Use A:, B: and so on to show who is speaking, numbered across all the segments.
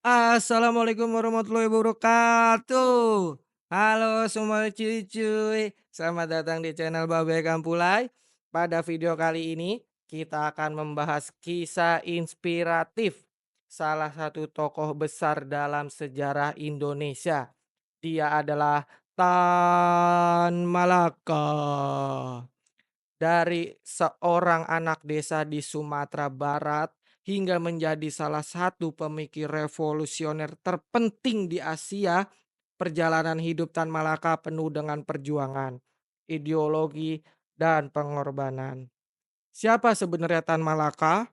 A: Assalamualaikum warahmatullahi wabarakatuh. Halo semua cuy-cuy, selamat datang di channel Babe Kampulai. Pada video kali ini kita akan membahas kisah inspiratif salah satu tokoh besar dalam sejarah Indonesia. Dia adalah Tan Malaka. Dari seorang anak desa di Sumatera Barat hingga menjadi salah satu pemikir revolusioner terpenting di Asia, perjalanan hidup Tan Malaka penuh dengan perjuangan, ideologi, dan pengorbanan. Siapa sebenarnya Tan Malaka?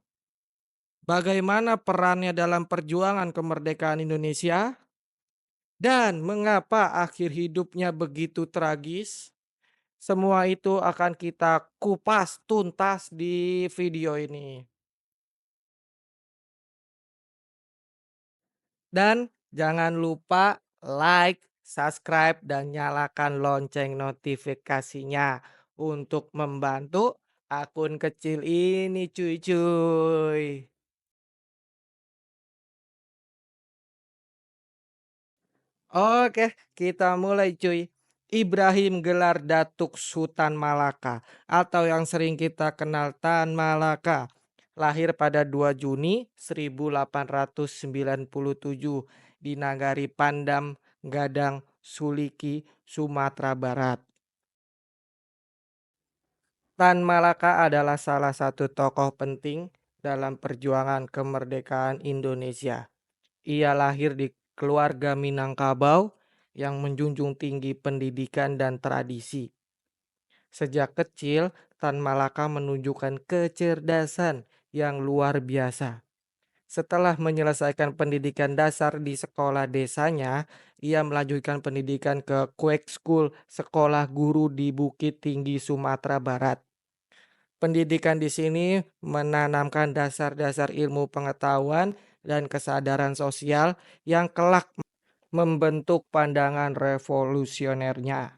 A: Bagaimana perannya dalam perjuangan kemerdekaan Indonesia? Dan mengapa akhir hidupnya begitu tragis? Semua itu akan kita kupas tuntas di video ini. Dan jangan lupa like, subscribe, dan nyalakan lonceng notifikasinya untuk membantu akun kecil ini cuy-cuy. Oke, kita mulai cuy. Ibrahim gelar Datuk Sultan Malaka atau yang sering kita kenal Tan Malaka. Lahir pada 2 Juni 1897 di Nagari Pandam, Gadang, Suliki, Sumatera Barat. Tan Malaka adalah salah satu tokoh penting dalam perjuangan kemerdekaan Indonesia. Ia lahir di keluarga Minangkabau yang menjunjung tinggi pendidikan dan tradisi. Sejak kecil, Tan Malaka menunjukkan kecerdasan yang luar biasa. Setelah menyelesaikan pendidikan dasar di sekolah desanya, ia melanjutkan pendidikan ke Quake School, sekolah guru di Bukit Tinggi, Sumatera Barat. Pendidikan di sini menanamkan dasar-dasar ilmu pengetahuan dan kesadaran sosial yang kelak membentuk pandangan revolusionernya.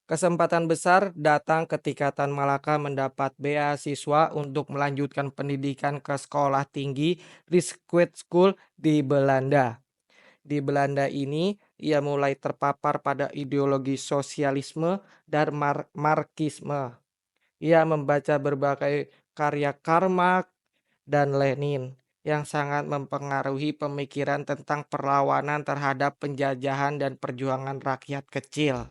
A: Kesempatan besar datang ketika Tan Malaka mendapat beasiswa untuk melanjutkan pendidikan ke sekolah tinggi Risquet School di Belanda. Di Belanda ini, ia mulai terpapar pada ideologi sosialisme dan marxisme. Ia membaca berbagai karya Karl Marx dan Lenin yang sangat mempengaruhi pemikiran tentang perlawanan terhadap penjajahan dan perjuangan rakyat kecil.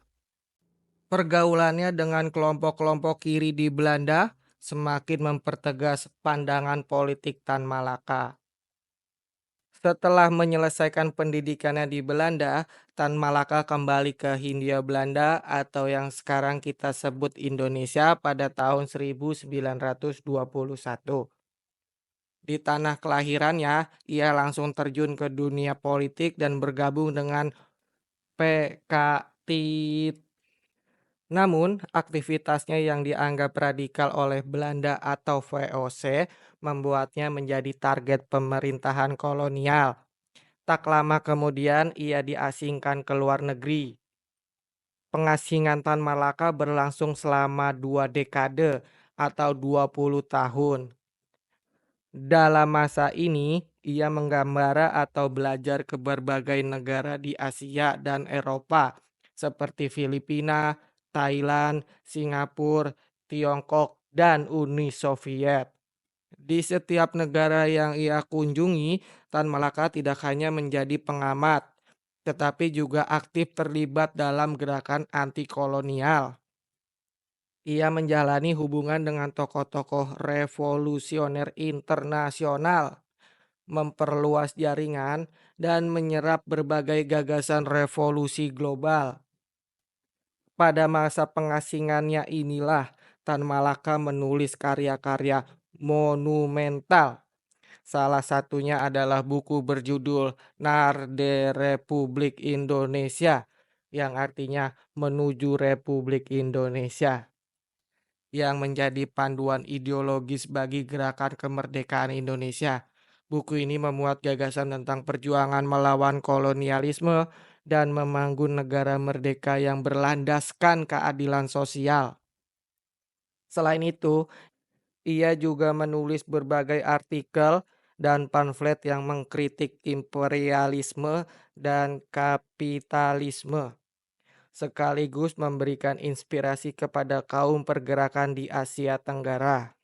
A: Pergaulannya dengan kelompok-kelompok kiri di Belanda semakin mempertegas pandangan politik Tan Malaka. Setelah menyelesaikan pendidikannya di Belanda, Tan Malaka kembali ke Hindia Belanda atau yang sekarang kita sebut Indonesia pada tahun 1921. Di tanah kelahirannya, ia langsung terjun ke dunia politik dan bergabung dengan PKI. Namun, aktivitasnya yang dianggap radikal oleh Belanda atau VOC membuatnya menjadi target pemerintahan kolonial. Tak lama kemudian ia diasingkan ke luar negeri. Pengasingan Tan Malaka berlangsung selama 2 dekade atau 20 tahun. Dalam masa ini, ia menggembara atau belajar ke berbagai negara di Asia dan Eropa seperti Filipina, Thailand, Singapura, Tiongkok, dan Uni Soviet. Di setiap negara yang ia kunjungi, Tan Malaka tidak hanya menjadi pengamat, tetapi juga aktif terlibat dalam gerakan anti kolonial. Ia menjalani hubungan dengan tokoh-tokoh revolusioner internasional, memperluas jaringan, dan menyerap berbagai gagasan revolusi global. Pada masa pengasingannya inilah Tan Malaka menulis karya-karya monumental. Salah satunya adalah buku berjudul Narde Republik Indonesia, yang artinya menuju Republik Indonesia, yang menjadi panduan ideologis bagi gerakan kemerdekaan Indonesia. Buku ini memuat gagasan tentang perjuangan melawan kolonialisme dan membangun negara merdeka yang berlandaskan keadilan sosial. Selain itu, ia juga menulis berbagai artikel dan pamflet yang mengkritik imperialisme dan kapitalisme, sekaligus memberikan inspirasi kepada kaum pergerakan di Asia Tenggara.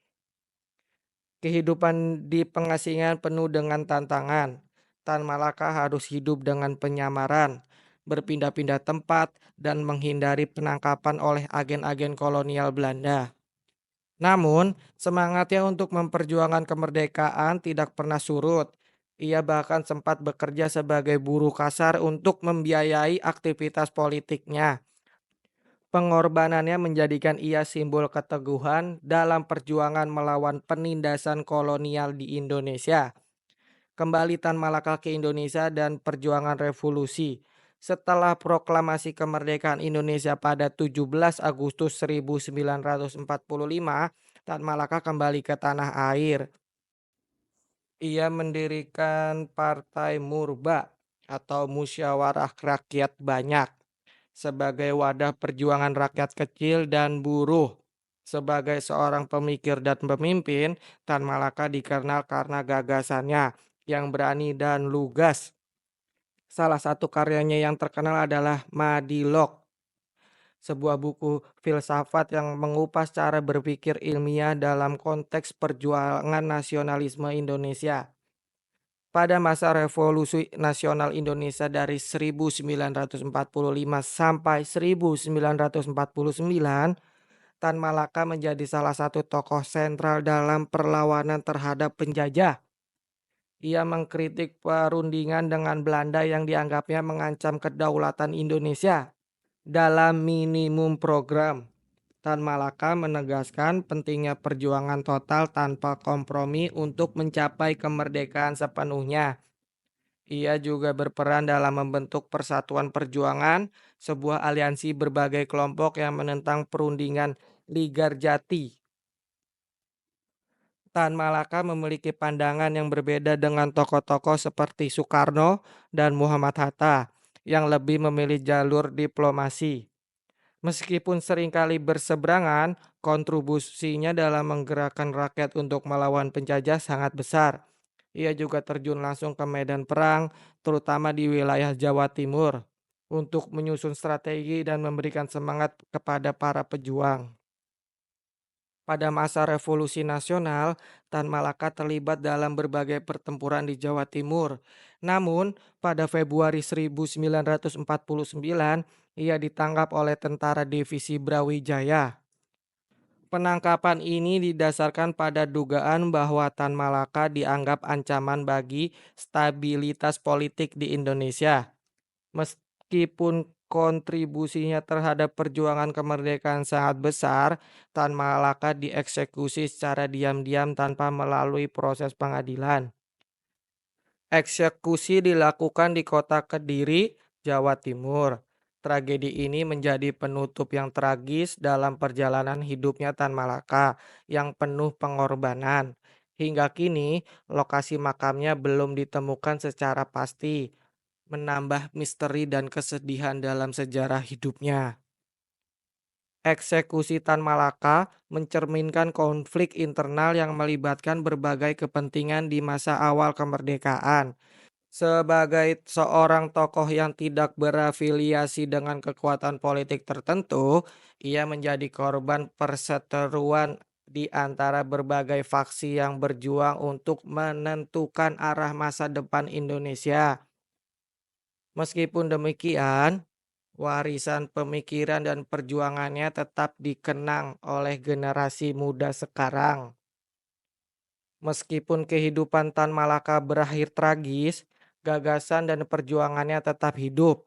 A: Kehidupan di pengasingan penuh dengan tantangan. Tan Malaka harus hidup dengan penyamaran, berpindah-pindah tempat, dan menghindari penangkapan oleh agen-agen kolonial Belanda. Namun, semangatnya untuk memperjuangkan kemerdekaan tidak pernah surut. Ia bahkan sempat bekerja sebagai buruh kasar untuk membiayai aktivitas politiknya. Pengorbanannya menjadikan ia simbol keteguhan dalam perjuangan melawan penindasan kolonial di Indonesia. Kembali Tan Malaka ke Indonesia dan perjuangan revolusi. Setelah proklamasi kemerdekaan Indonesia pada 17 Agustus 1945, Tan Malaka kembali ke tanah air. Ia mendirikan Partai Murba atau Musyawarah Rakyat Banyak sebagai wadah perjuangan rakyat kecil dan buruh. Sebagai seorang pemikir dan pemimpin, Tan Malaka dikenal karena gagasannya yang berani dan lugas. Salah satu karyanya yang terkenal adalah Madilog, sebuah buku filsafat yang mengupas cara berpikir ilmiah dalam konteks perjuangan nasionalisme Indonesia. Pada masa Revolusi Nasional Indonesia dari 1945 sampai 1949, Tan Malaka menjadi salah satu tokoh sentral dalam perlawanan terhadap penjajah. Ia mengkritik perundingan dengan Belanda yang dianggapnya mengancam kedaulatan Indonesia. Dalam minimum program, Tan Malaka menegaskan pentingnya perjuangan total tanpa kompromi untuk mencapai kemerdekaan sepenuhnya. Ia juga berperan dalam membentuk Persatuan Perjuangan, sebuah aliansi berbagai kelompok yang menentang perundingan Ligarjati. Tan Malaka memiliki pandangan yang berbeda dengan tokoh-tokoh seperti Soekarno dan Muhammad Hatta yang lebih memilih jalur diplomasi. Meskipun seringkali berseberangan, kontribusinya dalam menggerakkan rakyat untuk melawan penjajah sangat besar. Ia juga terjun langsung ke medan perang, terutama di wilayah Jawa Timur, untuk menyusun strategi dan memberikan semangat kepada para pejuang. Pada masa Revolusi Nasional, Tan Malaka terlibat dalam berbagai pertempuran di Jawa Timur. Namun, pada Februari 1949, ia ditangkap oleh tentara divisi Brawijaya. Penangkapan ini didasarkan pada dugaan bahwa Tan Malaka dianggap ancaman bagi stabilitas politik di Indonesia. Meskipun kontribusinya terhadap perjuangan kemerdekaan sangat besar, Tan Malaka dieksekusi secara diam-diam tanpa melalui proses pengadilan. Eksekusi dilakukan di kota Kediri, Jawa Timur. Tragedi ini menjadi penutup yang tragis dalam perjalanan hidupnya Tan Malaka yang penuh pengorbanan. Hingga kini, lokasi makamnya belum ditemukan secara pasti, menambah misteri dan kesedihan dalam sejarah hidupnya. Eksekusi Tan Malaka mencerminkan konflik internal yang melibatkan berbagai kepentingan di masa awal kemerdekaan. Sebagai seorang tokoh yang tidak berafiliasi dengan kekuatan politik tertentu, ia menjadi korban perseteruan di antara berbagai faksi yang berjuang untuk menentukan arah masa depan Indonesia. Meskipun demikian, warisan pemikiran dan perjuangannya tetap dikenang oleh generasi muda sekarang. Meskipun kehidupan Tan Malaka berakhir tragis, gagasan dan perjuangannya tetap hidup.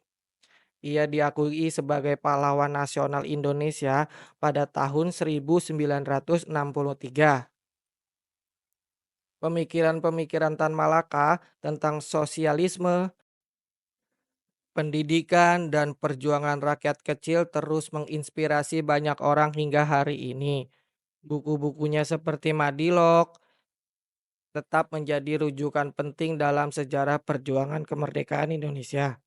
A: Ia diakui sebagai pahlawan nasional Indonesia pada tahun 1963. Pemikiran-pemikiran Tan Malaka tentang sosialisme, pendidikan, dan perjuangan rakyat kecil terus menginspirasi banyak orang hingga hari ini. Buku-bukunya seperti Madilog tetap menjadi rujukan penting dalam sejarah perjuangan kemerdekaan Indonesia.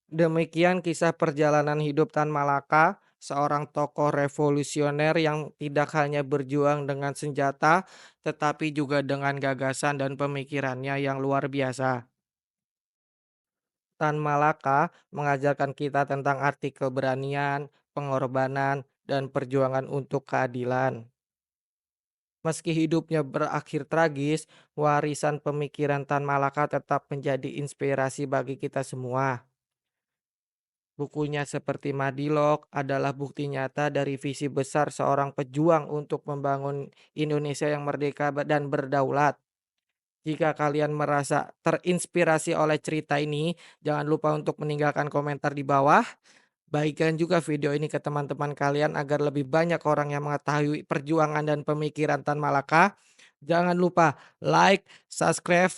A: Demikian kisah perjalanan hidup Tan Malaka, seorang tokoh revolusioner yang tidak hanya berjuang dengan senjata, tetapi juga dengan gagasan dan pemikirannya yang luar biasa. Tan Malaka mengajarkan kita tentang arti keberanian, pengorbanan, dan perjuangan untuk keadilan. Meski hidupnya berakhir tragis, warisan pemikiran Tan Malaka tetap menjadi inspirasi bagi kita semua. Bukunya seperti Madilog adalah bukti nyata dari visi besar seorang pejuang untuk membangun Indonesia yang merdeka dan berdaulat. Jika kalian merasa terinspirasi oleh cerita ini, jangan lupa untuk meninggalkan komentar di bawah. Bagikan juga video ini ke teman-teman kalian agar lebih banyak orang yang mengetahui perjuangan dan pemikiran Tan Malaka. Jangan lupa like, subscribe.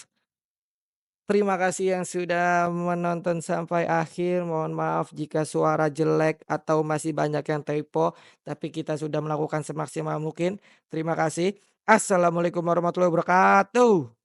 A: Terima kasih yang sudah menonton sampai akhir. Mohon maaf jika suara jelek atau masih banyak yang typo, tapi kita sudah melakukan semaksimal mungkin. Terima kasih. Assalamualaikum warahmatullahi wabarakatuh.